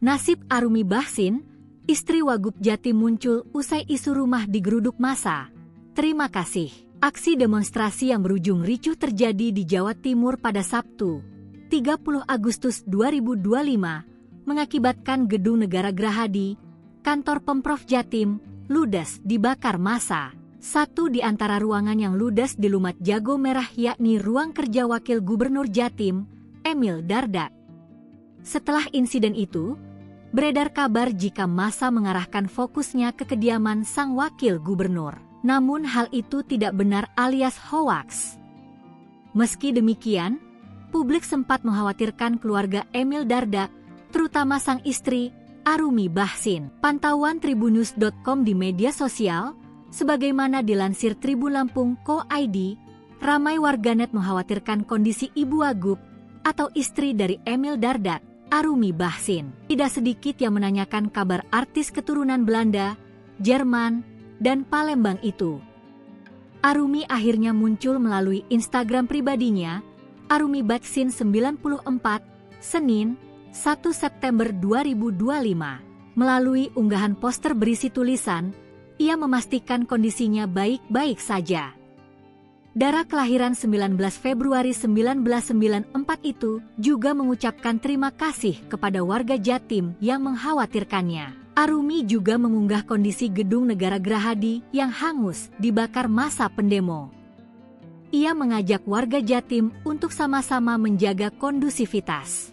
Nasib Arumi Bachsin, istri Wagub Jatim muncul usai isu rumah digeruduk massa. Terima kasih. Aksi demonstrasi yang berujung ricuh terjadi di Jawa Timur pada Sabtu, 30 Agustus 2025, mengakibatkan Gedung Negara Gerahadi, kantor Pemprov Jatim, ludes dibakar massa. Satu di antara ruangan yang ludes di Lumat Jago Merah yakni ruang kerja Wakil Gubernur Jatim, Emil Dardak. Setelah insiden itu, beredar kabar jika massa mengarahkan fokusnya ke kediaman sang wakil gubernur. Namun hal itu tidak benar alias hoaks. Meski demikian, publik sempat mengkhawatirkan keluarga Emil Dardak, terutama sang istri, Arumi Bachsin. Pantauan tribunnews.com di media sosial, sebagaimana dilansir Tribun Lampung Co.id, ramai warganet mengkhawatirkan kondisi Ibu Wagub atau istri dari Emil Dardak, Arumi Bachsin. Tidak sedikit yang menanyakan kabar artis keturunan Belanda, Jerman, dan Palembang itu. Arumi akhirnya muncul melalui Instagram pribadinya, Arumi Bachsin 94, Senin, 1 September 2025. Melalui unggahan poster berisi tulisan, ia memastikan kondisinya baik-baik saja. Dara kelahiran 19 Februari 1994 itu juga mengucapkan terima kasih kepada warga Jatim yang mengkhawatirkannya. Arumi juga mengunggah kondisi Gedung Negara Gerahadi yang hangus dibakar massa pendemo. Ia mengajak warga Jatim untuk sama-sama menjaga kondusivitas.